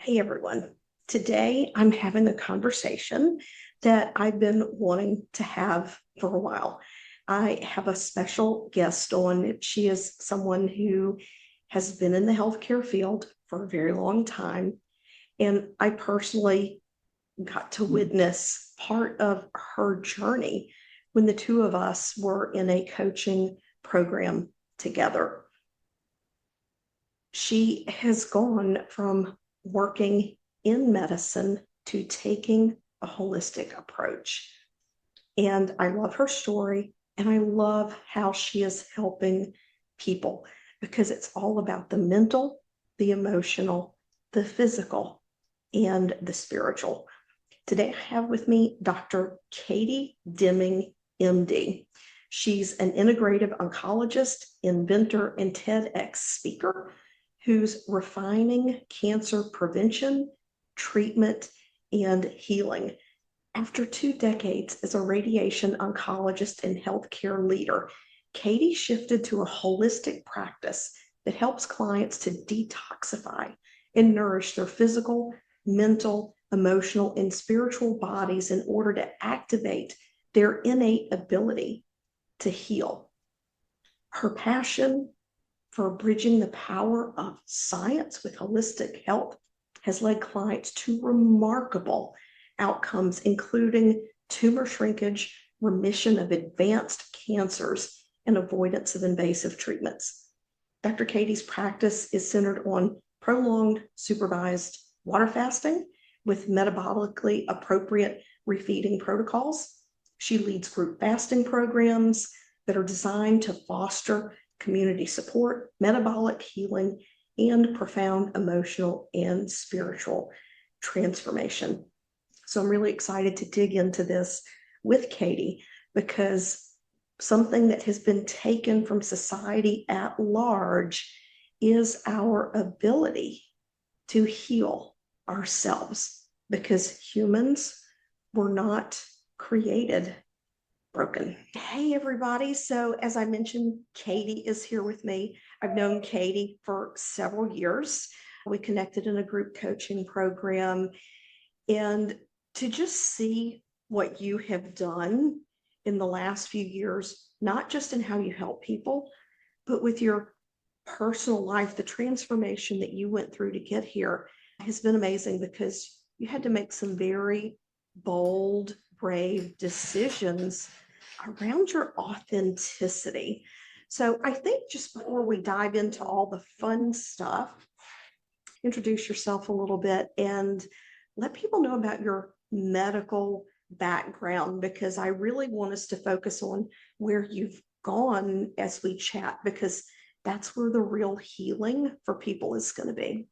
Hey everyone. Today I'm having a conversation that I've been wanting to have for a while. I have a special guest on. She is someone who has been in the healthcare field for a very long time. And I personally got to witness part of her journey when the two of us were in a coaching program together. She has gone from working in medicine to taking a holistic approach. And I love her story and I love how she is helping people because it's all about the mental, the emotional, the physical, and the spiritual. Today I have with me Dr. Katie Deming, MD. She's an integrative oncologist, inventor, and TEDx speaker who's refining cancer prevention, treatment, and healing. After 2 decades as a radiation oncologist and healthcare leader, Katie shifted to a holistic practice that helps clients to detoxify and nourish their physical, mental, emotional, and spiritual bodies in order to activate their innate ability to heal. Her passion for bridging the power of science with holistic health has led clients to remarkable outcomes, including tumor shrinkage, remission of advanced cancers, and avoidance of invasive treatments. Dr. Katie's practice is centered on prolonged supervised water fasting with metabolically appropriate refeeding protocols. She leads group fasting programs that are designed to foster community support, metabolic healing, and profound emotional and spiritual transformation. So I'm really excited to dig into this with Katie because something that has been taken from society at large is our ability to heal ourselves because humans were not created broken. Hey, everybody. So, as I mentioned, Katie is here with me. I've known Katie for several years. We connected in a group coaching program. And to just see what you have done in the last few years, not just in how you help people, but with your personal life, the transformation that you went through to get here has been amazing because you had to make some very bold, brave decisions around your authenticity. So I think just before we dive into all the fun stuff, introduce yourself a little bit and let people know about your medical background because I really want us to focus on where you've gone as we chat because that's where the real healing for people is going to be.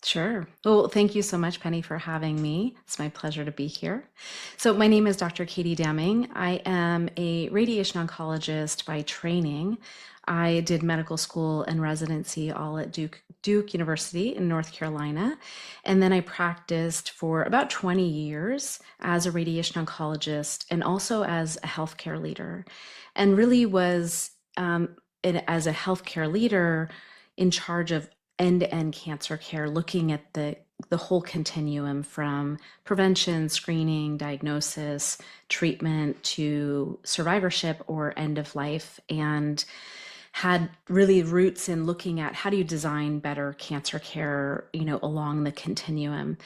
Sure. Well, thank you so much, Penny, for having me. It's my pleasure to be here. So, my name is Dr. Katie Deming. I am a radiation oncologist by training. I did medical school and residency all at Duke University in North Carolina. And then I practiced for about 20 years as a radiation oncologist and also as a healthcare leader. And really was, as a healthcare leader, in charge of end-to-end cancer care, looking at the whole continuum from prevention, screening, diagnosis, treatment to survivorship or end of life, and had really roots in looking at how do you design better cancer care, along the continuum.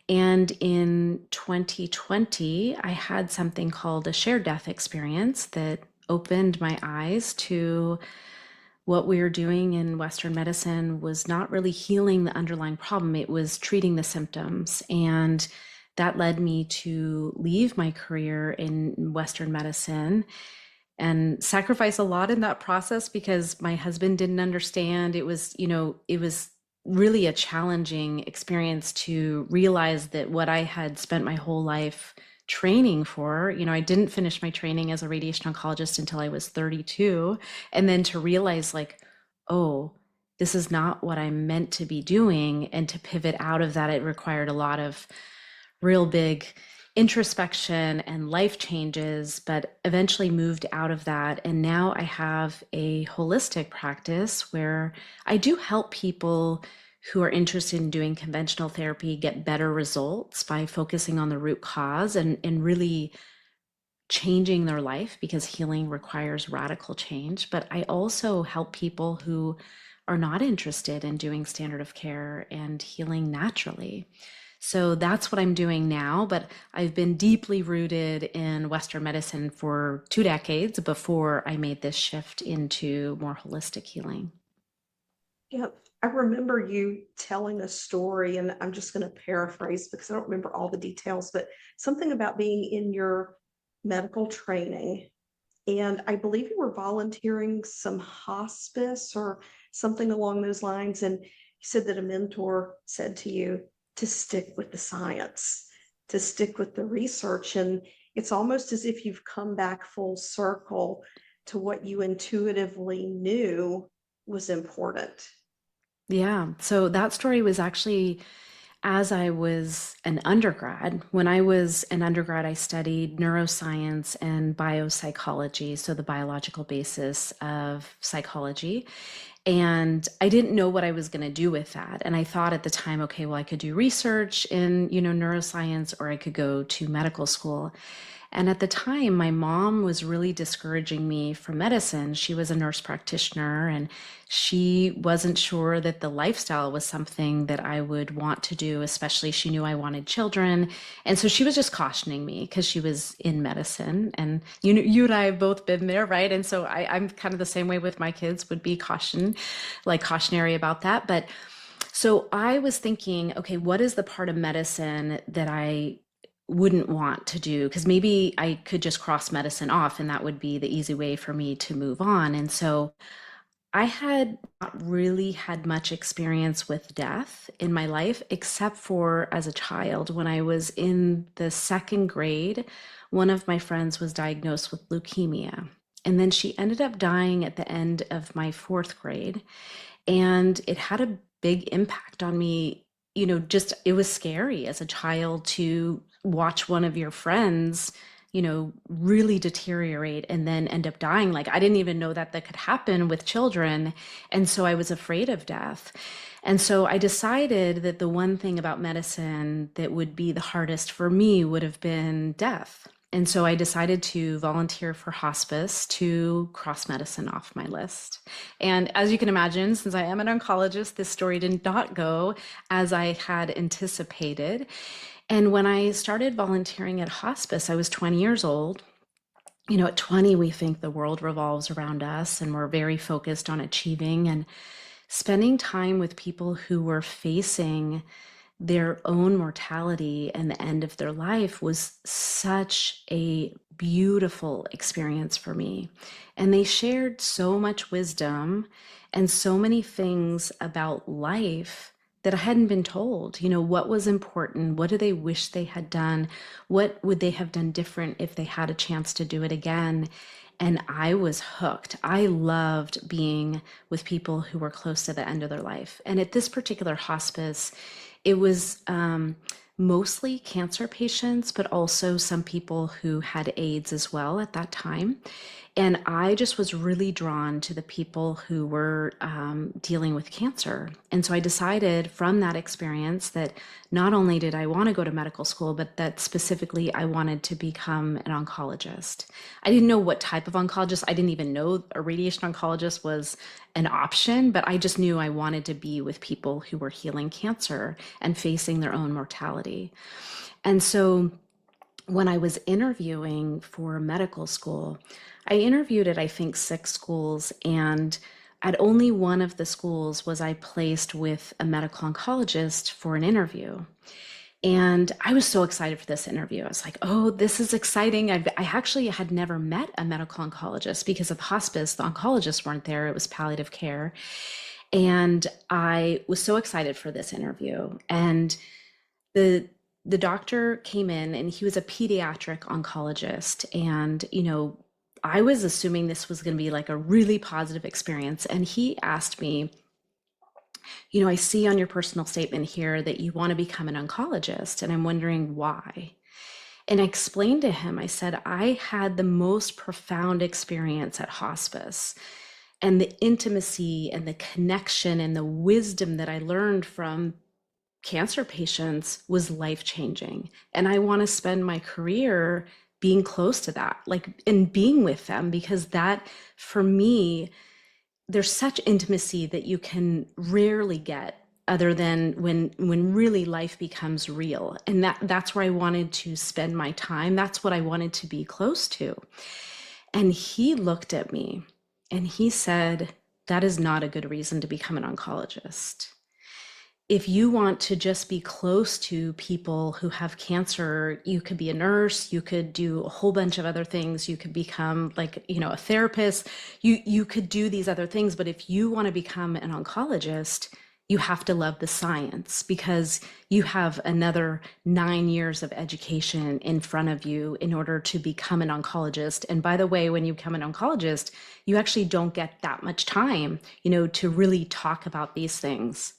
And in 2020, I had something called a shared death experience that opened my eyes to what we were doing in Western medicine was not really healing the underlying problem, it was treating the symptoms. And that led me to leave my career in Western medicine and sacrifice a lot in that process because my husband didn't understand. It was really a challenging experience to realize that what I had spent my whole life training for, I didn't finish my training as a radiation oncologist until I was 32. And then to realize, like, oh, this is not what I'm meant to be doing. And to pivot out of that, it required a lot of real big introspection and life changes, but eventually moved out of that. And now I have a holistic practice where I do help people who are interested in doing conventional therapy get better results by focusing on the root cause and really changing their life, because healing requires radical change. But I also help people who are not interested in doing standard of care and healing naturally. So that's what I'm doing now, but I've been deeply rooted in Western medicine for 2 decades before I made this shift into more holistic healing. Yep. I remember you telling a story, and I'm just going to paraphrase because I don't remember all the details, but something about being in your medical training. And I believe you were volunteering some hospice or something along those lines. And you said that a mentor said to you to stick with the science, to stick with the research. And it's almost as if you've come back full circle to what you intuitively knew was important. Yeah. So that story was actually as I was an undergrad. When I was an undergrad, I studied neuroscience and biopsychology, so the biological basis of psychology. And I didn't know what I was going to do with that. And I thought at the time, okay, well, I could do research in, neuroscience, or I could go to medical school. And at the time, my mom was really discouraging me from medicine. She was a nurse practitioner, and she wasn't sure that the lifestyle was something that I would want to do, especially she knew I wanted children. And so she was just cautioning me because she was in medicine. And you and I have both been there, right? And so I'm kind of the same way with my kids, would be cautionary about that. But so I was thinking, okay, what is the part of medicine that I wouldn't want to do? Because maybe I could just cross medicine off and that would be the easy way for me to move on. And so I had not really had much experience with death in my life, except for as a child. When I was in the second grade, one of my friends was diagnosed with leukemia. And then she ended up dying at the end of my fourth grade. And it had a big impact on me. Just it was scary as a child to watch one of your friends, really deteriorate and then end up dying. Like, I didn't even know that that could happen with children. And so I was afraid of death. And so I decided that the one thing about medicine that would be the hardest for me would have been death. And so I decided to volunteer for hospice to cross medicine off my list. And as you can imagine, since I am an oncologist, this story did not go as I had anticipated. And when I started volunteering at hospice, I was 20 years old. At 20, we think the world revolves around us and we're very focused on achieving, and spending time with people who were facing their own mortality and the end of their life was such a beautiful experience for me. And they shared so much wisdom and so many things about life that I hadn't been told. What was important? What do they wish they had done? What would they have done different if they had a chance to do it again? And I was hooked. I loved being with people who were close to the end of their life. And at this particular hospice, it was mostly cancer patients, but also some people who had AIDS as well at that time. And I just was really drawn to the people who were dealing with cancer. And so I decided from that experience that not only did I want to go to medical school, but that specifically I wanted to become an oncologist. I didn't know what type of oncologist. I didn't even know a radiation oncologist was an option, but I just knew I wanted to be with people who were healing cancer and facing their own mortality. And so when I was interviewing for medical school, I interviewed at, I think, 6 schools, and at only one of the schools was I placed with a medical oncologist for an interview. And I was so excited for this interview. I was like, oh, this is exciting. I actually had never met a medical oncologist because of hospice. The oncologists weren't there. It was palliative care. And I was so excited for this interview. And the the doctor came in and he was a pediatric oncologist. And, I was assuming this was going to be like a really positive experience. And he asked me, I see on your personal statement here that you want to become an oncologist. And I'm wondering why. And I explained to him, I said, I had the most profound experience at hospice. And the intimacy and the connection and the wisdom that I learned from cancer patients was life changing. And I want to spend my career being close to that, like, and being with them, because that, for me, there's such intimacy that you can rarely get other than when really life becomes real. And that's where I wanted to spend my time. That's what I wanted to be close to. And he looked at me and he said, that is not a good reason to become an oncologist. If you want to just be close to people who have cancer, you could be a nurse, you could do a whole bunch of other things, you could become like, a therapist, you could do these other things. But if you want to become an oncologist, you have to love the science, because you have another 9 years of education in front of you in order to become an oncologist. And by the way, when you become an oncologist, you actually don't get that much time, to really talk about these things.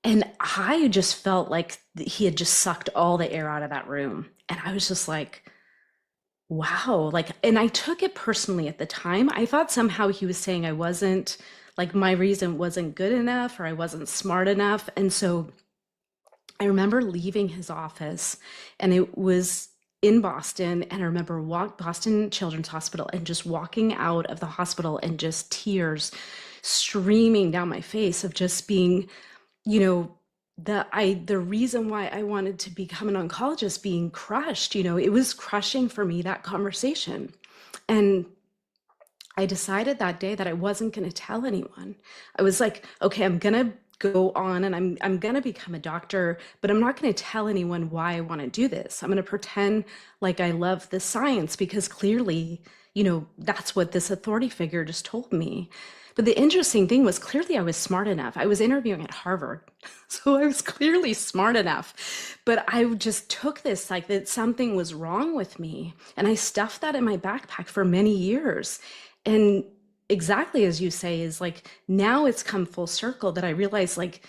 And I just felt like he had just sucked all the air out of that room. And I was just like, wow. Like, and I took it personally at the time. I thought somehow he was saying I wasn't, like, my reason wasn't good enough or I wasn't smart enough. And so I remember leaving his office, and it was in Boston. And I remember Boston Children's Hospital, and just walking out of the hospital and just tears streaming down my face of just being, the reason why I wanted to become an oncologist being crushed. It was crushing for me, that conversation. And I decided that day that I wasn't going to tell anyone. I was like, okay, I'm going to go on and I'm going to become a doctor, but I'm not going to tell anyone why I want to do this. I'm going to pretend like I love the science, because clearly, that's what this authority figure just told me. But the interesting thing was, clearly I was smart enough. I was interviewing at Harvard, so I was clearly smart enough. But I just took this like that something was wrong with me. And I stuffed that in my backpack for many years. And exactly as you say, is like, now it's come full circle that I realized, like,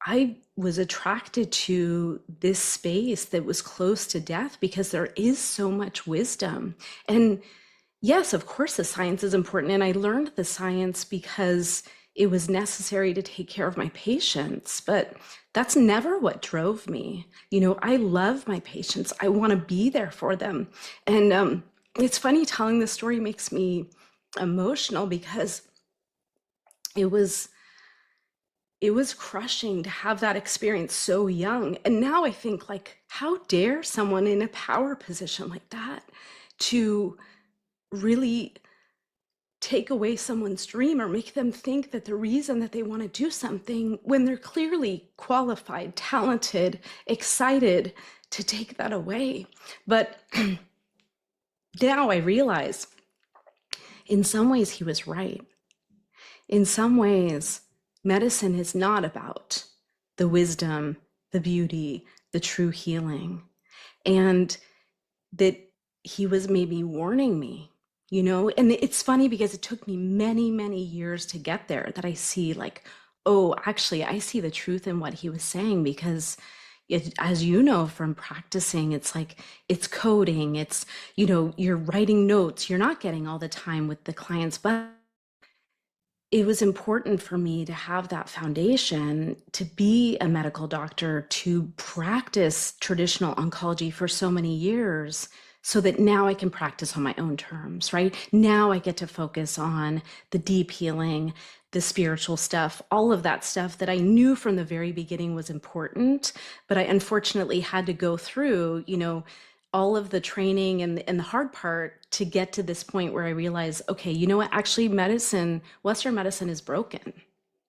I was attracted to this space that was close to death because there is so much wisdom. And yes, of course, the science is important. And I learned the science because it was necessary to take care of my patients. But that's never what drove me. I love my patients. I want to be there for them. And it's funny, telling this story makes me emotional, because it was crushing to have that experience so young. And now I think, like, how dare someone in a power position like that to really take away someone's dream or make them think that the reason that they want to do something, when they're clearly qualified, talented, excited, to take that away. But now I realize, in some ways, he was right. In some ways, medicine is not about the wisdom, the beauty, the true healing. And that he was maybe warning me, and it's funny because it took me many, many years to get there, that I see, like, oh, actually, I see the truth in what he was saying. Because as you know from practicing, it's like, it's coding, it's, you're writing notes, you're not getting all the time with the clients. But it was important for me to have that foundation, to be a medical doctor, to practice traditional oncology for so many years, so that now I can practice on my own terms, right? Now I get to focus on the deep healing, the spiritual stuff, all of that stuff that I knew from the very beginning was important. But I unfortunately had to go through, all of the training and the hard part to get to this point where I realized, okay, you know what, actually Western medicine is broken.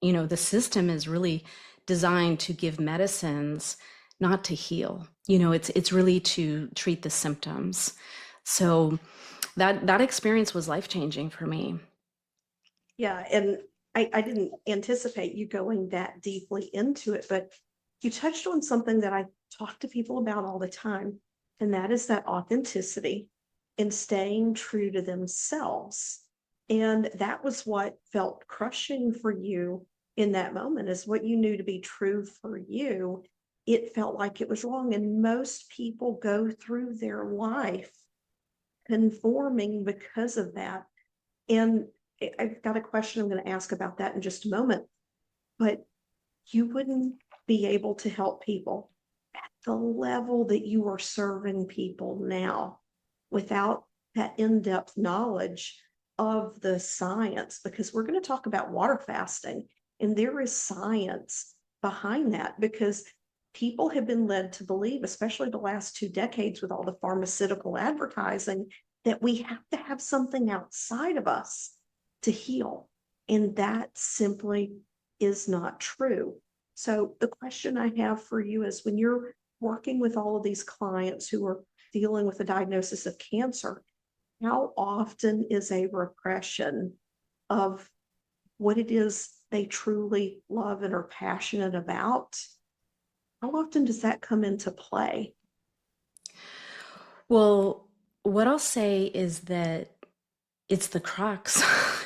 The system is really designed to give medicines, not to heal. It's really to treat the symptoms. So that experience was life-changing for me. Yeah, and I didn't anticipate you going that deeply into it, but you touched on something that I talk to people about all the time, and that is that authenticity and staying true to themselves. And that was what felt crushing for you in that moment, is what you knew to be true for you. It felt like it was wrong. And most people go through their life conforming because of that. And I've got a question I'm going to ask about that in just a moment, but you wouldn't be able to help people at the level that you are serving people now without that in-depth knowledge of the science, because we're going to talk about water fasting, and there is science behind that, because people have been led to believe, especially the last 2 decades with all the pharmaceutical advertising, that we have to have something outside of us to heal. And that simply is not true. So the question I have for you is, when you're working with all of these clients who are dealing with a diagnosis of cancer, how often is a repression of what it is they truly love and are passionate about? How often does that come into play? Well, what I'll say is that it's the crux.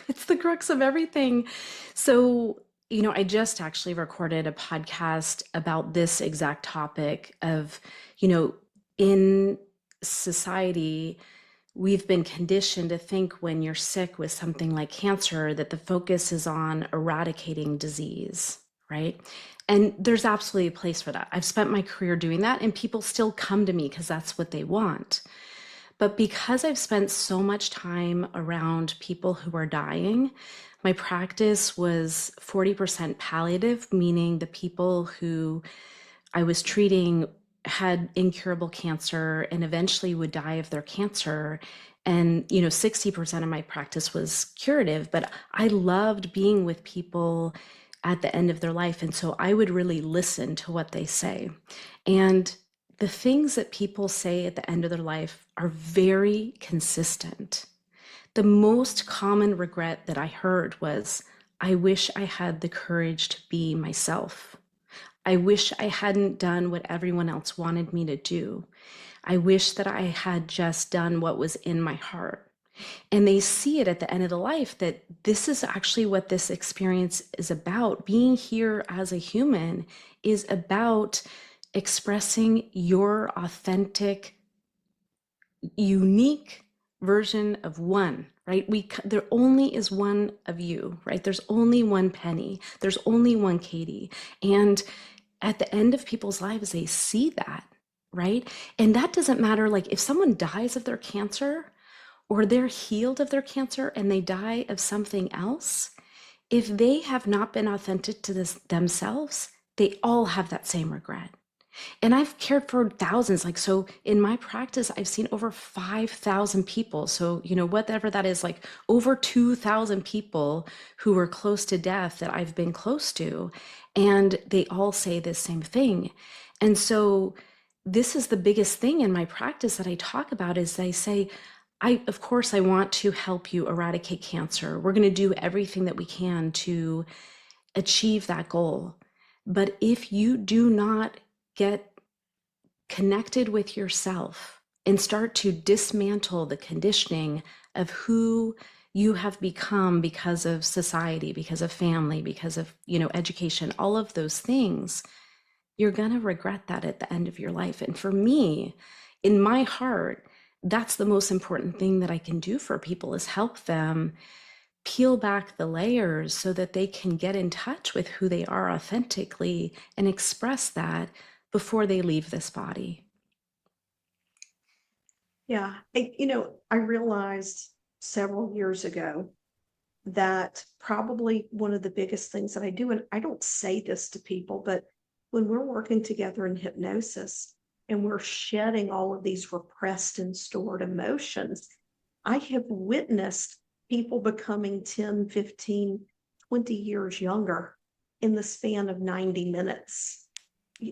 It's the crux of everything. So, I just actually recorded a podcast about this exact topic of, in society, we've been conditioned to think when you're sick with something like cancer that the focus is on eradicating disease, right? And there's absolutely a place for that. I've spent my career doing that, and people still come to me because that's what they want. But because I've spent so much time around people who are dying, my practice was 40% palliative, meaning the people who I was treating had incurable cancer and eventually would die of their cancer. And, 60% of my practice was curative, but I loved being with people at the end of their life. And so I would really listen to what they say. And the things that people say at the end of their life are very consistent. The most common regret that I heard was, I wish I had the courage to be myself. I wish I hadn't done what everyone else wanted me to do. I wish that I had just done what was in my heart. And they see it at the end of the life that this is actually what this experience is about. Being here as a human is about expressing your authentic, unique version of one, right? There only is one of you, right? There's only one Penny. There's only one Katie. And at the end of people's lives, they see that, right? And that doesn't matter. Like, if someone dies of their cancer or they're healed of their cancer and they die of something else, if they have not been authentic to this themselves, they all have that same regret. And I've cared for thousands. Like, so in my practice, I've seen over 5,000 people. So, whatever that is, like over 2,000 people who were close to death that I've been close to. And they all say the same thing. And so this is the biggest thing in my practice that I talk about is I say, of course, I want to help you eradicate cancer. We're going to do everything that we can to achieve that goal. But if you do not get connected with yourself and start to dismantle the conditioning of who you have become because of society, because of family, because of, education, all of those things, you're going to regret that at the end of your life. And for me, in my heart, that's the most important thing that I can do for people, is help them peel back the layers so that they can get in touch with who they are authentically and express that before they leave this body. Yeah, I realized several years ago that probably one of the biggest things that I do, and I don't say this to people, but when we're working together in hypnosis and we're shedding all of these repressed and stored emotions, I have witnessed people becoming 10, 15, 20 years younger in the span of 90 minutes.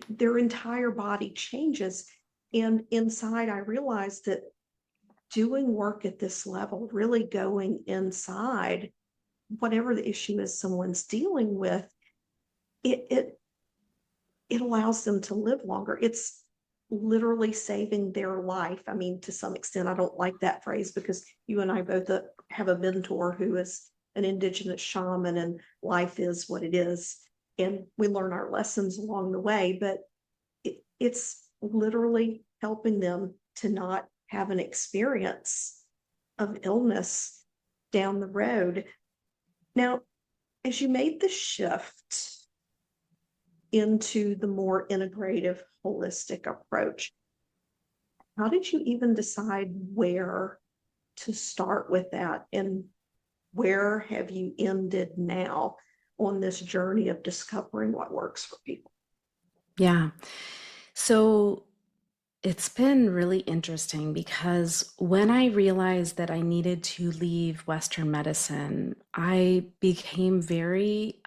Their entire body changes. And inside, I realized that doing work at this level, really going inside, whatever the issue is someone's dealing with, it allows them to live longer. It's literally saving their life. I mean, to some extent, I don't like that phrase because you and I both have a mentor who is an indigenous shaman, and life is what it is. And we learn our lessons along the way, but it's literally helping them to not have an experience of illness down the road. Now, as you made the shift into the more integrative, holistic approach, how did you even decide where to start with that? And where have you ended now on this journey of discovering what works for people? Yeah. So it's been really interesting because when I realized that I needed to leave Western medicine, I became very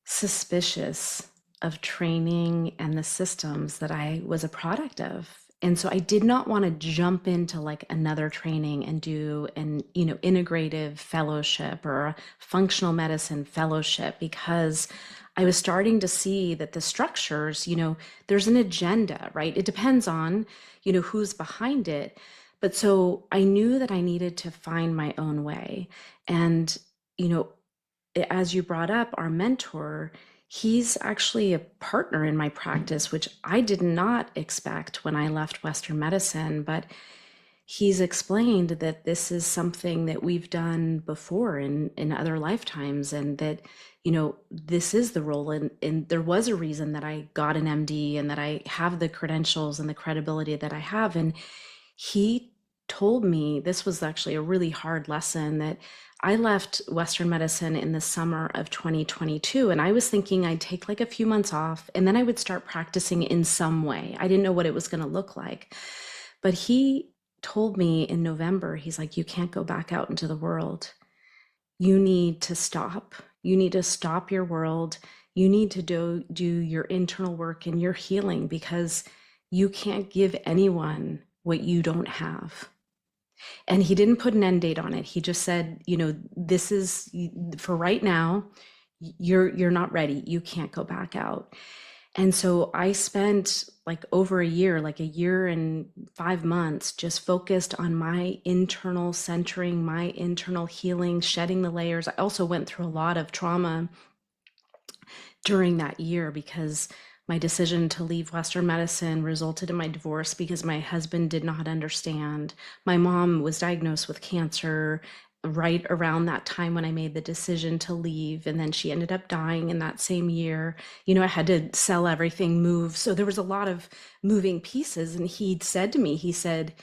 suspicious of training and the systems that I was a product of. And so I did not want to jump into like another training and do an, integrative fellowship or a functional medicine fellowship because I was starting to see that the structures, there's an agenda, right? It depends on, who's behind it. But so I knew that I needed to find my own way. And, you know, as you brought up, our mentor, he's actually a partner in my practice, which I did not expect when I left Western medicine. But he's explained that this is something that we've done before in other lifetimes, and that, this is the role. And there was a reason that I got an MD and that I have the credentials and the credibility that I have. And he told me this was actually a really hard lesson that I left Western medicine in the summer of 2022, and I was thinking I'd take like a few months off and then I would start practicing in some way. I didn't know what it was going to look like. But he told me in November, he's like, you can't go back out into the world. You need to stop. You need to stop your world. You need to do your internal work and your healing because you can't give anyone what you don't have. And he didn't put an end date on it. He just said, this is for right now, you're not ready. You can't go back out. And so I spent like over a year, like a year and 5 months, just focused on my internal centering, my internal healing, shedding the layers. I also went through a lot of trauma during that year because my decision to leave Western medicine resulted in my divorce because my husband did not understand. My mom was diagnosed with cancer right around that time when I made the decision to leave. And then she ended up dying in that same year. I had to sell everything, move. So there was a lot of moving pieces. And he said to me, he said,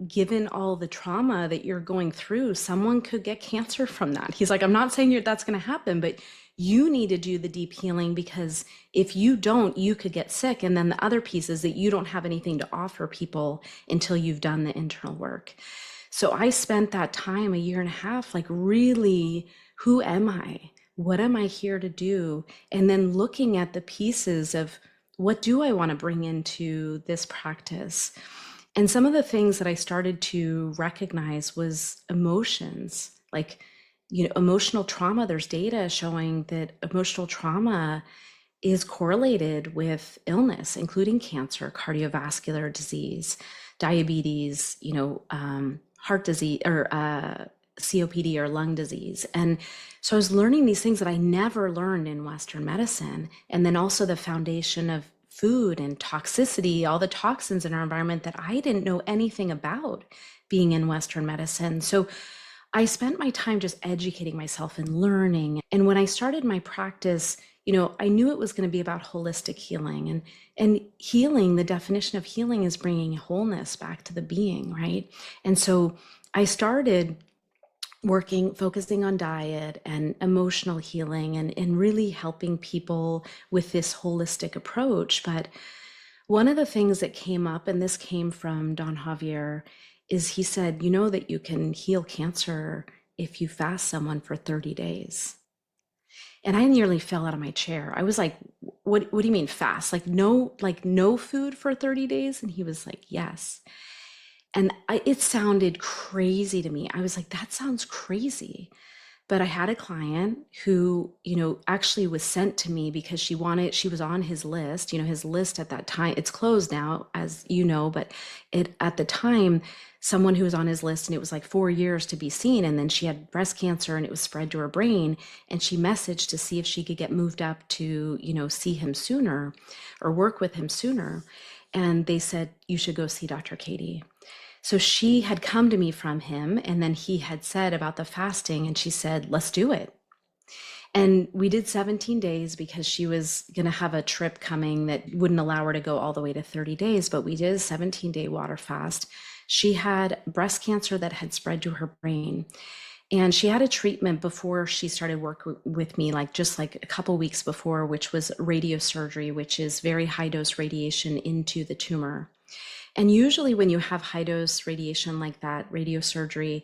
given all the trauma that you're going through, someone could get cancer from that. He's like, I'm not saying that's going to happen, but you need to do the deep healing because if you don't, you could get sick. And then the other piece is that you don't have anything to offer people until you've done the internal work. So I spent that time, a year and a half, like really, who am I? What am I here to do? And then looking at the pieces of what do I want to bring into this practice? And some of the things that I started to recognize was emotions, like, emotional trauma. There's data showing that emotional trauma is correlated with illness, including cancer, cardiovascular disease, diabetes, heart disease, or COPD or lung disease. And so I was learning these things that I never learned in Western medicine. And then also the foundation of food and toxicity, all the toxins in our environment that I didn't know anything about being in Western medicine. So I spent my time just educating myself and learning. And when I started my practice, I knew it was going to be about holistic healing. And healing, the definition of healing is bringing wholeness back to the being, right? And so I started focusing on diet and emotional healing and really helping people with this holistic approach. But one of the things that came up, and this came from Don Javier, is he said, that you can heal cancer if you fast someone for 30 days. And I nearly fell out of my chair. I was like, what do you mean fast? Like no food for 30 days? And he was like, yes. And it sounded crazy to me. I was like, that sounds crazy. But I had a client who, actually was sent to me because she was on his list, his list at that time, it's closed now, as you know, but at the time, someone who was on his list, and it was like 4 years to be seen. And then she had breast cancer and it was spread to her brain. And she messaged to see if she could get moved up to, see him sooner or work with him sooner. And they said, you should go see Dr. Katie. So she had come to me from him, and then he had said about the fasting, and she said, let's do it. And we did 17 days because she was going to have a trip coming that wouldn't allow her to go all the way to 30 days. But we did a 17-day water fast. She had breast cancer that had spread to her brain. And she had a treatment before she started work with me, like just like a couple weeks before, which was radiosurgery, which is very high dose radiation into the tumor. And usually when you have high dose radiation like that, radiosurgery,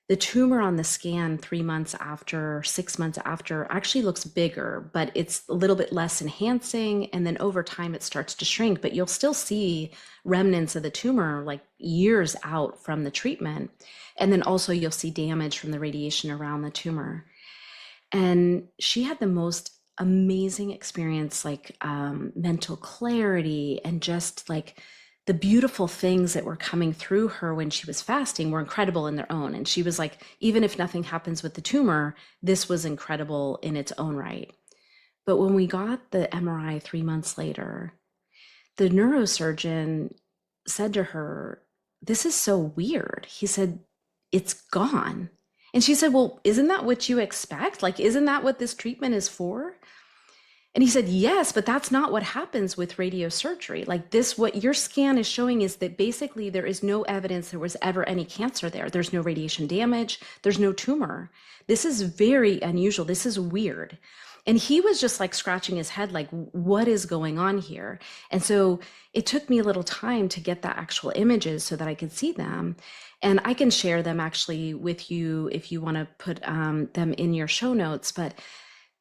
the tumor on the scan 3 months after, 6 months after actually looks bigger, but it's a little bit less enhancing. And then over time, it starts to shrink, but you'll still see remnants of the tumor like years out from the treatment. And then also you'll see damage from the radiation around the tumor. And she had the most amazing experience, like mental clarity, and just like the beautiful things that were coming through her when she was fasting were incredible in their own. And she was like, even if nothing happens with the tumor, this was incredible in its own right. But when we got the MRI 3 months later, the neurosurgeon said to her, this is so weird. He said, it's gone. And she said, well, isn't that what you expect? Like, isn't that what this treatment is for? And he said, yes, but that's not what happens with radiosurgery. Like this, what your scan is showing is that basically there is no evidence there was ever any cancer there. There's no radiation damage. There's no tumor. This is very unusual. This is weird. And he was just like scratching his head, like, what is going on here? And so it took me a little time to get the actual images so that I could see them. And I can share them actually with you if you want to put them in your show notes. But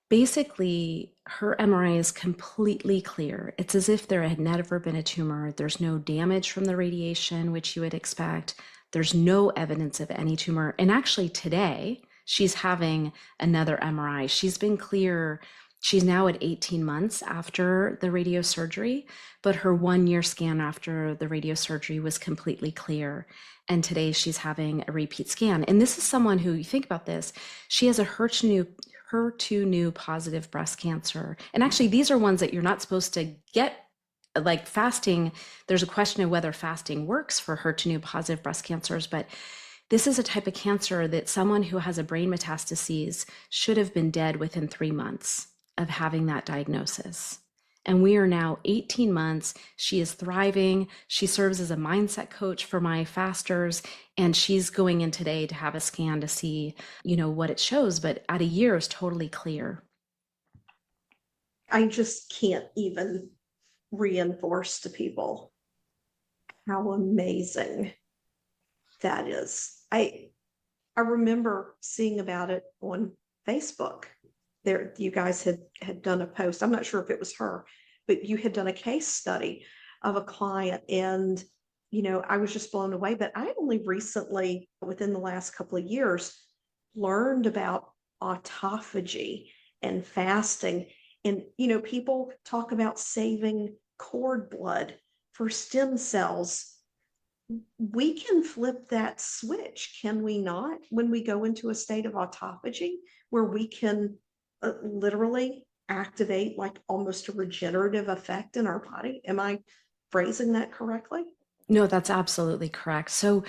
basically, her MRI is completely clear. It's as if there had never been a tumor. There's no damage from the radiation, which you would expect. There's no evidence of any tumor. And actually today, she's having another MRI. She's been clear. She's now at 18 months after the radiosurgery, but her 1 year scan after the radiosurgery was completely clear. And today she's having a repeat scan. And this is someone who, you think about this, she has a HER2 positive breast cancer. And actually, these are ones that you're not supposed to get, like fasting. There's a question of whether fasting works for HER2 positive breast cancers, but this is a type of cancer that someone who has a brain metastases should have been dead within 3 months of having that diagnosis. And we are now 18 months. She is thriving. She serves as a mindset coach for my fasters. And she's going in today to have a scan to see, what it shows. But at a year, it's totally clear. I just can't even reinforce to people how amazing that is. I remember seeing about it on Facebook. There, you guys had done a post. I'm not sure if it was her, but you had done a case study of a client, and I was just blown away. But I only recently, within the last couple of years, learned about autophagy and fasting. And people talk about saving cord blood for stem cells. We can flip that switch, can we not, when we go into a state of autophagy, where we can literally activate like almost a regenerative effect in our body? Am I phrasing that correctly? No, that's absolutely correct. So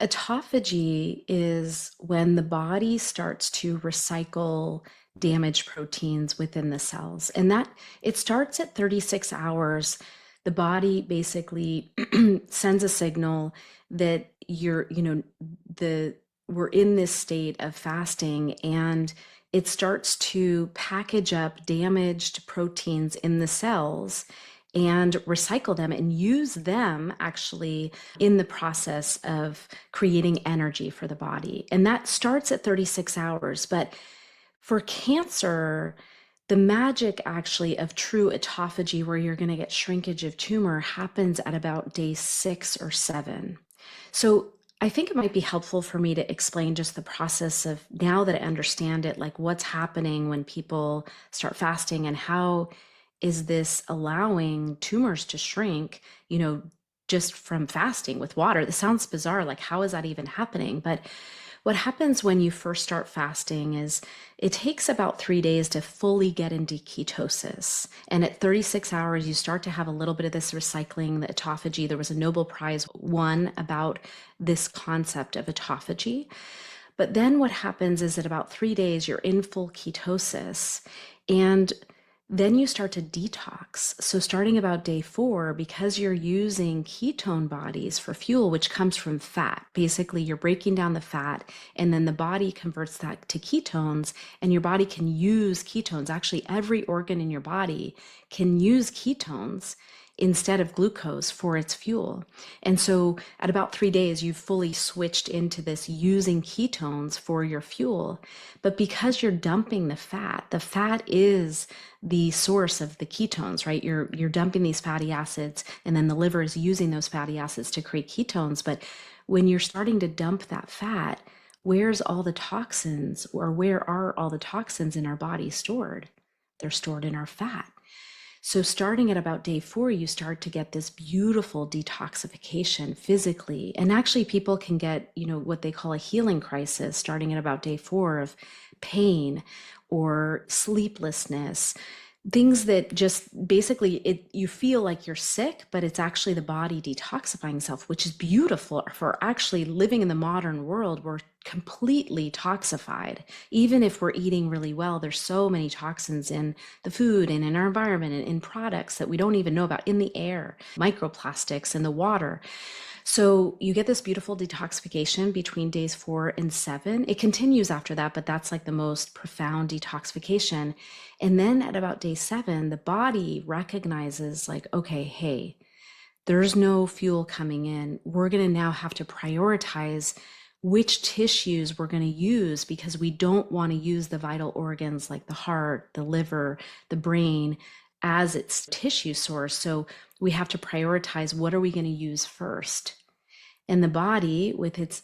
autophagy is when the body starts to recycle damaged proteins within the cells. And that it starts at 36 hours. The body basically sends a signal that we're in this state of fasting, and it starts to package up damaged proteins in the cells and recycle them and use them actually in the process of creating energy for the body. And that starts at 36 hours. But for cancer, the magic actually of true autophagy, where you're going to get shrinkage of tumor, happens at about day 6 or 7. So I think it might be helpful for me to explain just the process of, now that I understand it, like what's happening when people start fasting and how is this allowing tumors to shrink, just from fasting with water. This sounds bizarre. Like, how is that even happening? But What happens when you first start fasting is it takes about 3 days to fully get into ketosis. And at 36 hours, you start to have a little bit of this recycling, the autophagy. There was a Nobel Prize won about this concept of autophagy. But then what happens is at about 3 days, you're in full ketosis. And then you start to detox. So, starting about day 4, because you're using ketone bodies for fuel, which comes from fat, basically, you're breaking down the fat, and then the body converts that to ketones, and your body can use ketones. Actually, every organ in your body can use ketones instead of glucose for its fuel. And so at about 3 days, you've fully switched into this using ketones for your fuel. But because you're dumping the fat is the source of the ketones, right? You're dumping these fatty acids, and then the liver is using those fatty acids to create ketones. But when you're starting to dump that fat, where's all the toxins, or where are all the toxins in our body stored? They're stored in our fat. So starting at about day 4, you start to get this beautiful detoxification physically. And actually people can get, what they call a healing crisis starting at about day 4 of pain or sleeplessness, things that just basically you feel like you're sick, but it's actually the body detoxifying itself, which is beautiful. For actually living in the modern world, we're completely toxified. Even if we're eating really well, there's so many toxins in the food and in our environment and in products that we don't even know about, in the air, microplastics in the water. So you get this beautiful detoxification between days 4 and 7. It continues after that, but that's like the most profound detoxification. And then at about day 7, the body recognizes like, okay, hey, there's no fuel coming in. We're going to now have to prioritize which tissues we're going to use, because we don't want to use the vital organs like the heart, the liver, the brain as its tissue source. So we have to prioritize, what are we going to use first? And the body, with its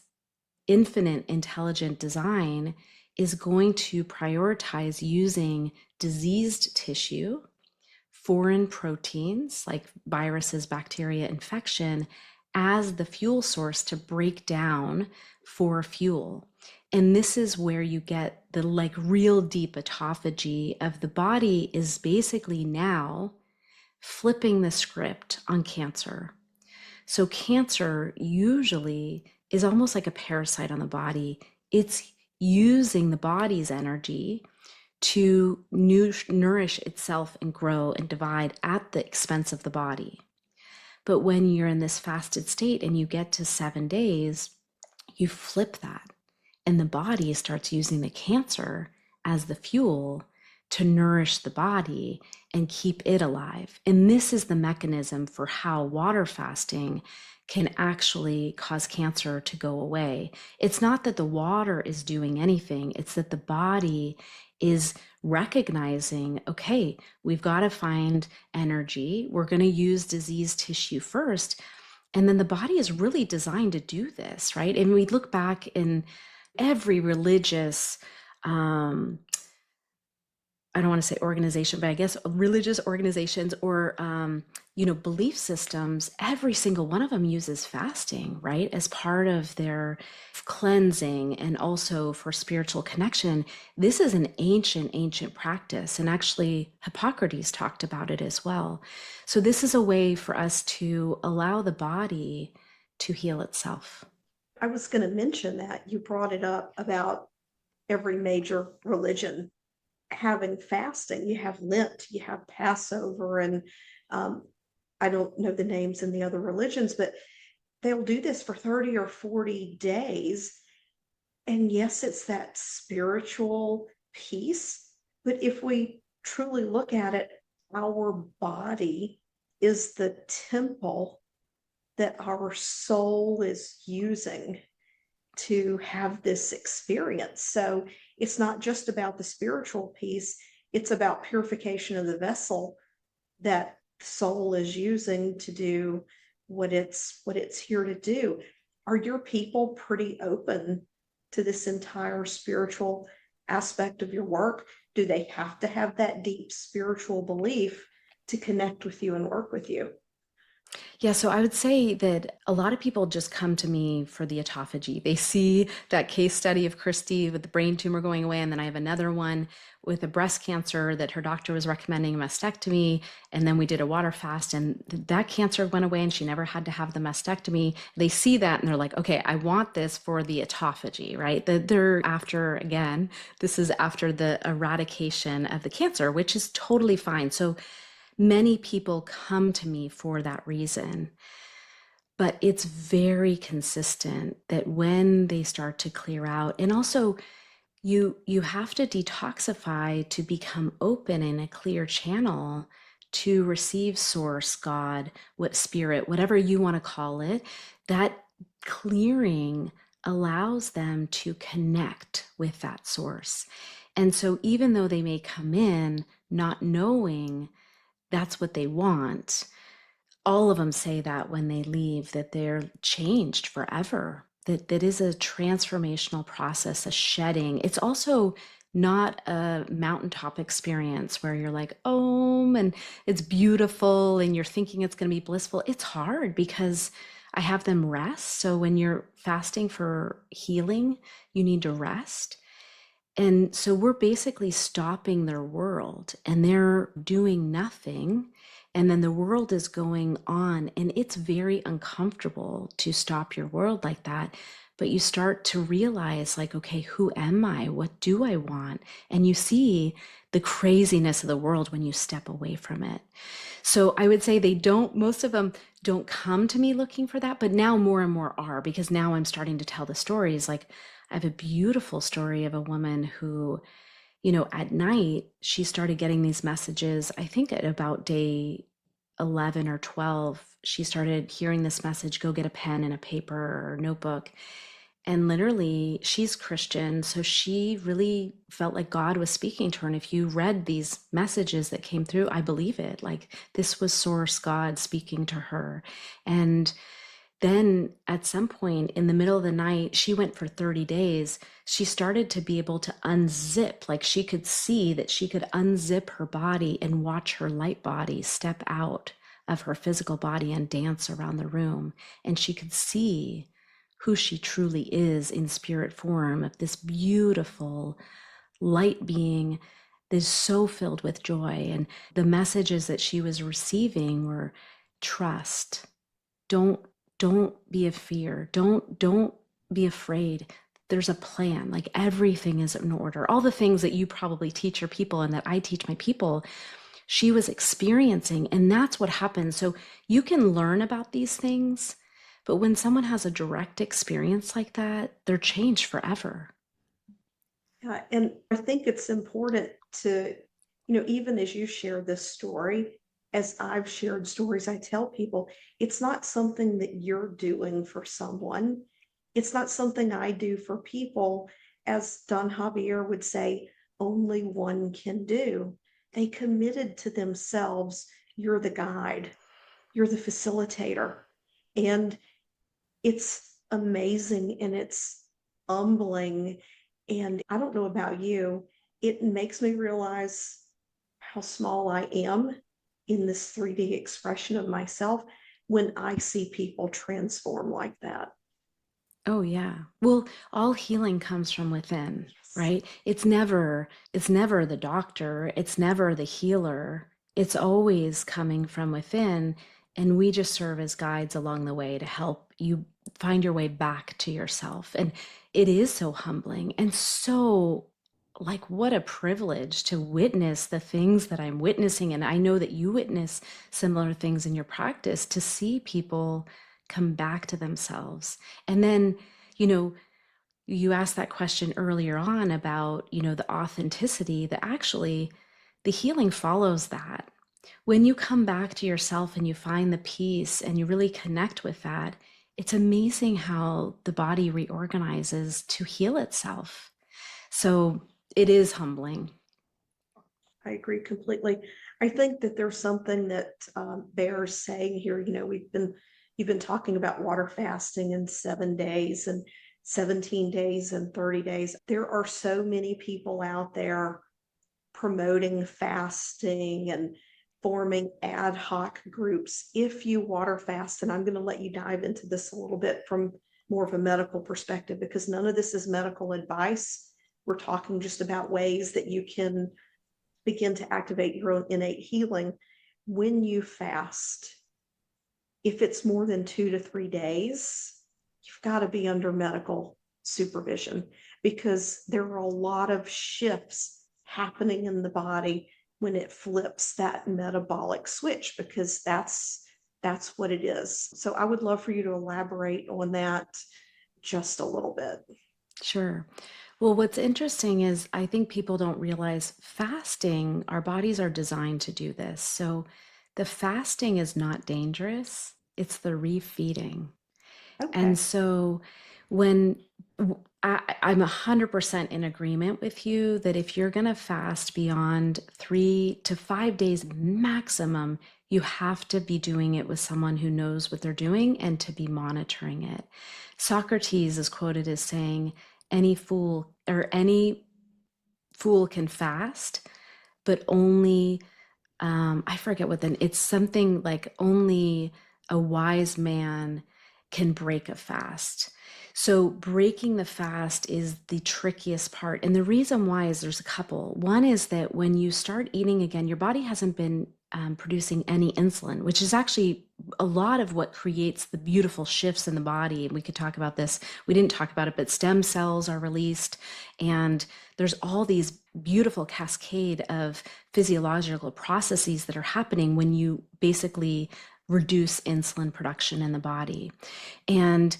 infinite intelligent design, is going to prioritize using diseased tissue, foreign proteins like viruses, bacteria, infection, as the fuel source to break down for fuel. And this is where you get the like real deep autophagy of the body is basically now flipping the script on cancer. So cancer usually is almost like a parasite on the body. It's using the body's energy to nourish itself and grow and divide at the expense of the body. But when you're in this fasted state and you get to 7 days, you flip that, and the body starts using the cancer as the fuel to nourish the body and keep it alive. And this is the mechanism for how water fasting can actually cause cancer to go away. It's not that the water is doing anything, it's that the body is recognizing, okay, we've got to find energy. We're going to use diseased tissue first. And then the body is really designed to do this, right? And we look back in every religious, I don't want to say organization, but I guess religious organizations or, belief systems, every single one of them uses fasting, right? As part of their cleansing and also for spiritual connection. This is an ancient practice. And actually Hippocrates talked about it as well. So this is a way for us to allow the body to heal itself. I was going to mention that you brought it up about every major religion having fasting. You have Lent, you have Passover, and I don't know the names in the other religions, but they'll do this for 30 or 40 days. And yes, it's that spiritual piece. But if we truly look at it, our body is the temple that our soul is using to have this experience. So it's not just about the spiritual piece, it's about purification of the vessel that the soul is using to do what it's here to do. Are your people pretty open to this entire spiritual aspect of your work? Do they have to have that deep spiritual belief to connect with you and work with you? Yeah, so I would say that a lot of people just come to me for the autophagy. They see that case study of Christy with the brain tumor going away, and then I have another one with a breast cancer that her doctor was recommending a mastectomy, and then we did a water fast, and that cancer went away, and she never had to have the mastectomy. They see that, and they're like, "Okay, I want this for the autophagy," right? That they're after again. This is after the eradication of the cancer, which is totally fine. So many people come to me for that reason, but it's very consistent that when they start to clear out, and also you have to detoxify to become open in a clear channel to receive source, God, what spirit, whatever you want to call it. That clearing allows them to connect with that source. And so even though they may come in not knowing that's what they want, all of them say that when they leave, that they're changed forever. That is a transformational process, a shedding. It's also not a mountaintop experience where you're like, oh, and it's beautiful and you're thinking it's going to be blissful. It's hard because I have them rest. So when you're fasting for healing, you need to rest. And so we're basically stopping their world and they're doing nothing. And then the world is going on. And it's very uncomfortable to stop your world like that. But you start to realize, like, okay, who am I? What do I want? And you see the craziness of the world when you step away from it. So I would say they don't, most of them don't come to me looking for that, but now more and more are, because now I'm starting to tell the stories. Like I have a beautiful story of a woman who, at night, she started getting these messages. I think at about day 11 or 12, she started hearing this message, go get a pen and a paper or a notebook. And literally, she's Christian, so she really felt like God was speaking to her. And if you read these messages that came through, I believe it. Like this was source God speaking to her. And then at some point in the middle of the night, she went for 30 days. She started to be able to unzip, like she could see that she could unzip her body and watch her light body step out of her physical body and dance around the room. And she could see who she truly is in spirit form of this beautiful light being that is so filled with joy. And the messages that she was receiving were trust. Don't don't be of fear. Don't be afraid. There's a plan. Like everything is in order. All the things that you probably teach your people and that I teach my people, she was experiencing, and that's what happens. So you can learn about these things, but when someone has a direct experience like that, they're changed forever. Yeah, and I think it's important to, even as you share this story, as I've shared stories, I tell people it's not something that you're doing for someone. It's not something I do for people, as Don Javier would say, only one can do. They committed to themselves. You're the guide, you're the facilitator. And it's amazing and it's humbling. And I don't know about you, it makes me realize how small I am in this 3D expression of myself when I see people transform like that. Oh yeah. Well, all healing comes from within, Yes. right? It's never the doctor, it's never the healer. It's always coming from within, and we just serve as guides along the way to help you find your way back to yourself. And it is so humbling and so, like, what a privilege to witness the things that I'm witnessing. And I know that you witness similar things in your practice, to see people come back to themselves. And then, you know, you asked that question earlier on about, the authenticity, that actually the healing follows that. When you come back to yourself and you find the peace and you really connect with that, it's amazing how the body reorganizes to heal itself. So it is humbling. I agree completely. I think that there's something that bears saying here. You've been talking about water fasting in 7 days and 17 days and 30 days. There are so many people out there promoting fasting and forming ad hoc groups. If you water fast, and I'm going to let you dive into this a little bit from more of a medical perspective, because none of this is medical advice. We're talking just about ways that you can begin to activate your own innate healing. When you fast, if it's more than 2 to 3 days, you've got to be under medical supervision, because there are a lot of shifts happening in the body when it flips that metabolic switch, because that's what it is. So I would love for you to elaborate on that just a little bit. Sure. Well, what's interesting is I think people don't realize fasting, our bodies are designed to do this. So the fasting is not dangerous, it's the refeeding. And Okay. so when I'm 100% in agreement with you that if you're going to fast beyond 3 to 5 days maximum, you have to be doing it with someone who knows what they're doing and to be monitoring it. Socrates is quoted as saying, any fool can fast, but only I forget it's something like only a wise man can break a fast. So breaking the fast is the trickiest part. And the reason why is there's a couple. One is that when you start eating again, your body hasn't been producing any insulin, which is actually a lot of what creates the beautiful shifts in the body. And we could talk about this. We didn't talk about it, but stem cells are released, and there's all these beautiful cascade of physiological processes that are happening when you basically reduce insulin production in the body. And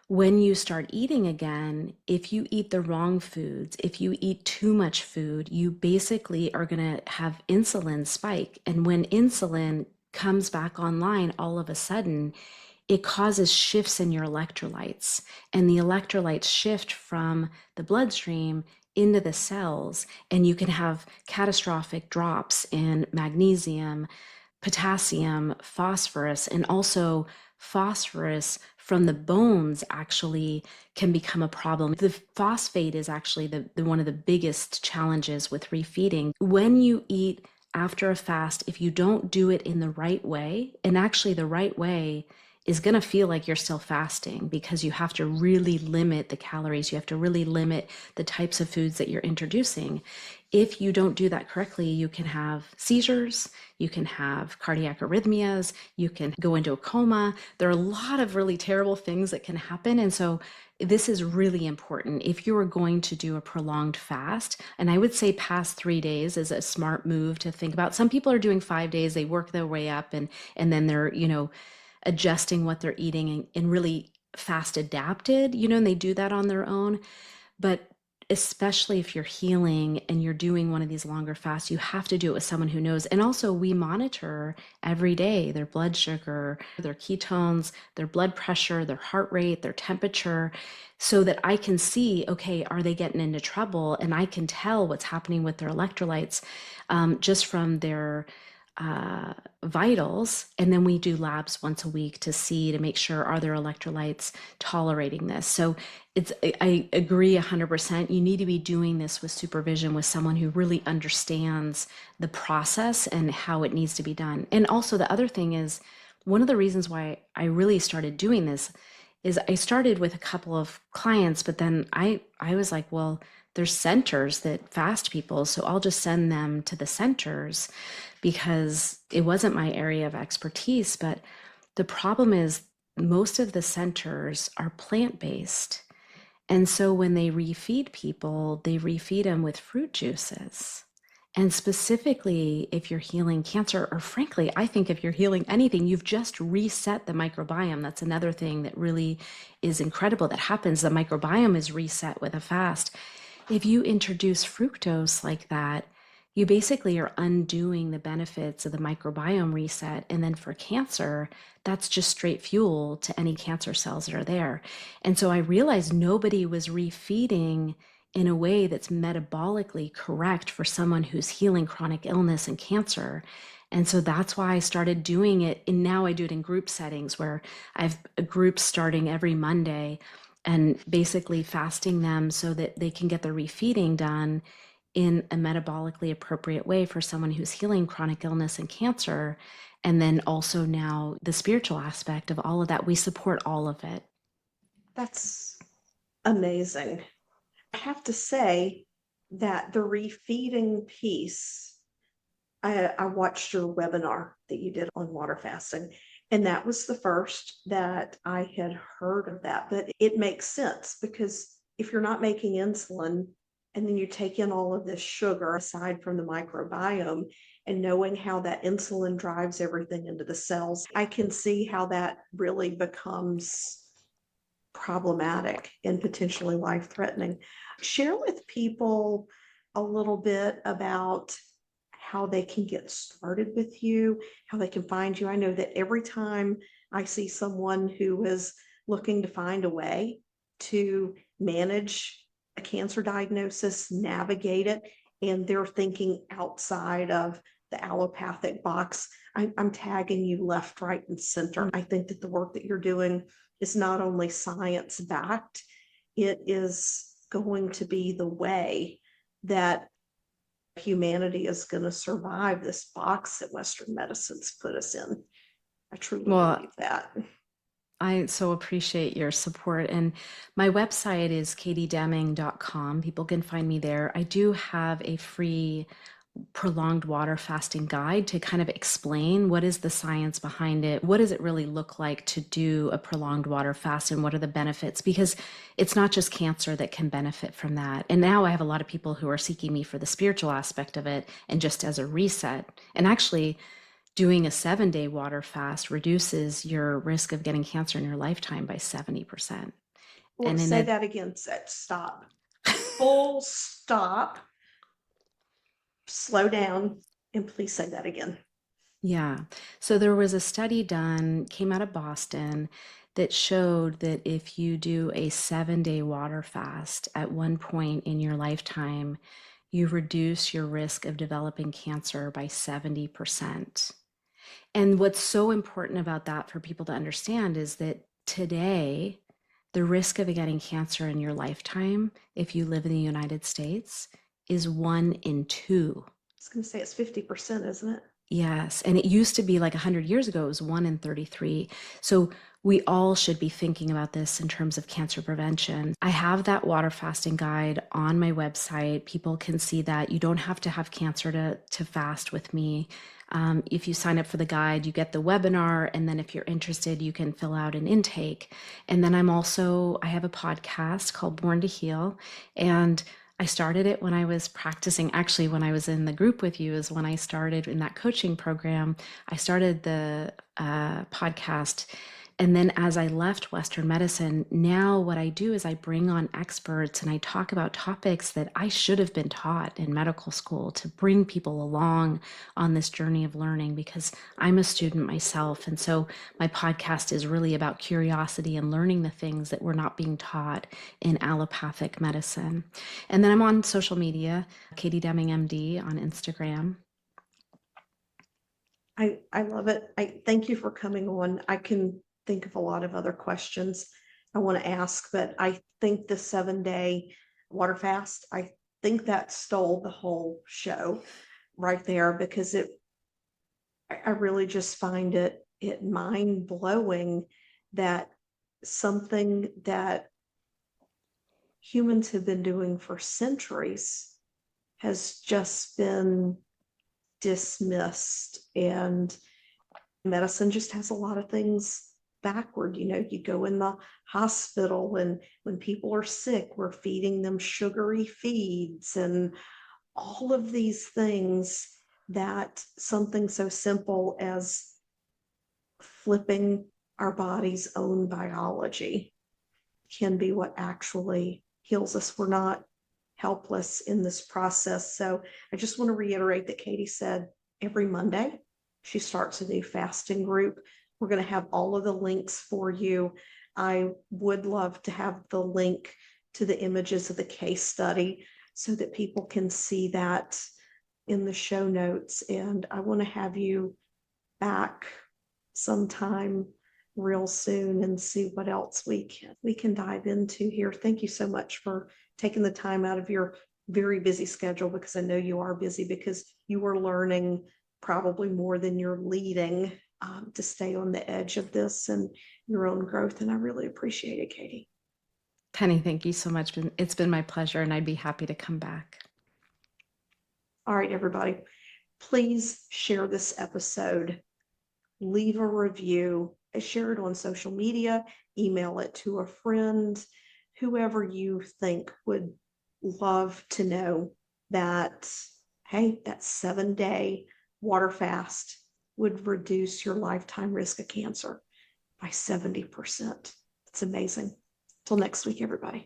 when you start eating again, if you eat the wrong foods, if you eat too much food, you basically are going to have insulin spike. And when insulin comes back online, all of a sudden, it causes shifts in your electrolytes. And the electrolytes shift from the bloodstream into the cells, and you can have catastrophic drops in magnesium, potassium, phosphorus, and also phosphorus from the bones actually can become a problem. The phosphate is actually one of the biggest challenges with refeeding. When you eat after a fast, if you don't do it in the right way, and actually the right way is going to feel like you're still fasting, because you have to really limit the calories. You have to really limit the types of foods that you're introducing. If you don't do that correctly, you can have seizures, you can have cardiac arrhythmias, you can go into a coma. There are a lot of really terrible things that can happen. And so this is really important if you are going to do a prolonged fast. And I would say past 3 days is a smart move to think about. Some people are doing 5 days, they work their way up, and then they're, adjusting what they're eating and really fast adapted, and they do that on their own. But especially if you're healing and you're doing one of these longer fasts, you have to do it with someone who knows. And also, we monitor every day their blood sugar, their ketones, their blood pressure, their heart rate, their temperature, so that I can see, okay, are they getting into trouble? And I can tell what's happening with their electrolytes just from their vitals. And then we do labs once a week to make sure, are their electrolytes tolerating this? So I agree 100%. You need to be doing this with supervision with someone who really understands the process and how it needs to be done. And also, the other thing is, one of the reasons why I really started doing this is I started with a couple of clients, but then I was like, well, there's centers that fast people, so I'll just send them to the centers, because it wasn't my area of expertise. But the problem is, most of the centers are plant-based. And so when they refeed people, they refeed them with fruit juices. And specifically, if you're healing cancer, or frankly, I think if you're healing anything, you've just reset the microbiome. That's another thing that really is incredible that happens. The microbiome is reset with a fast. If you introduce fructose like that, you basically are undoing the benefits of the microbiome reset. And then for cancer, that's just straight fuel to any cancer cells that are there. And so I realized nobody was refeeding in a way that's metabolically correct for someone who's healing chronic illness and cancer. And so that's why I started doing it. And now I do it in group settings where I have a group starting every Monday and basically fasting them so that they can get their refeeding done in a metabolically appropriate way for someone who's healing chronic illness and cancer. And then also now the spiritual aspect of all of that, we support all of it. That's amazing. I have to say that the refeeding piece, I watched your webinar that you did on water fasting, and that was the first that I had heard of that. But it makes sense because if you're not making insulin and then you take in all of this sugar aside from the microbiome and knowing how that insulin drives everything into the cells, I can see how that really becomes problematic and potentially life-threatening. Share with people a little bit about how they can get started with you, how they can find you. I know that every time I see someone who is looking to find a way to manage a cancer diagnosis, navigate it, and they're thinking outside of the allopathic box, I'm tagging you left, right, and center. I think that the work that you're doing is not only science backed, it is going to be the way that humanity is going to survive this box that Western medicine's put us in. I truly believe that. I so appreciate your support. And my website is katiedeming.com. People can find me there. I do have a free prolonged water fasting guide to kind of explain what is the science behind it. What does it really look like to do a prolonged water fast and what are the benefits? Because it's not just cancer that can benefit from that. And now I have a lot of people who are seeking me for the spiritual aspect of it and just as a reset. And actually, doing a 7-day water fast reduces your risk of getting cancer in your lifetime by 70%. Well, And say that again. Stop. Full stop. Slow down and please say that again. Yeah. So there was a study done, came out of Boston, that showed that if you do a 7-day water fast at one point in your lifetime, you reduce your risk of developing cancer by 70%. And what's so important about that for people to understand is that today, the risk of getting cancer in your lifetime, if you live in the United States, is 1 in 2. I was going to say it's 50%, isn't it? Yes. And it used to be like 100 years ago, it was 1 in 33. So we all should be thinking about this in terms of cancer prevention. I have that water fasting guide on my website. People can see that. You don't have to have cancer to fast with me. If you sign up for the guide, you get the webinar. And then if you're interested, you can fill out an intake. And then I have a podcast called Born to Heal. And I started it when I was practicing. Actually, when I was in the group with you is when I started in that coaching program. I started the podcast. And then as I left Western medicine, now what I do is I bring on experts and I talk about topics that I should have been taught in medical school to bring people along on this journey of learning because I'm a student myself. And so my podcast is really about curiosity and learning the things that we're not being taught in allopathic medicine. And then I'm on social media, Katie Deming MD on Instagram. I love it. I thank you for coming on. I can think of a lot of other questions I want to ask, but I think the 7-day water fast, I think that stole the whole show right there because I really just find it mind blowing that something that humans have been doing for centuries has just been dismissed, and medicine just has a lot of things backward. You go in the hospital and when people are sick, we're feeding them sugary feeds and all of these things that something so simple as flipping our body's own biology can be what actually heals us. We're not helpless in this process. So I just want to reiterate that Katie said every Monday she starts a new fasting group. We're going to have all of the links for you. I would love to have the link to the images of the case study so that people can see that in the show notes. And I want to have you back sometime real soon and see what else we can dive into here. Thank you so much for taking the time out of your very busy schedule, because I know you are busy, because you are learning probably more than you're leading, to stay on the edge of this and your own growth. And I really appreciate it, Katie. Penny, thank you so much. It's been my pleasure, and I'd be happy to come back. All right, everybody, please share this episode, leave a review, share it on social media, email it to a friend, whoever you think would love to know that, hey, that 7-day water fast would reduce your lifetime risk of cancer by 70%. It's amazing. Till next week, everybody.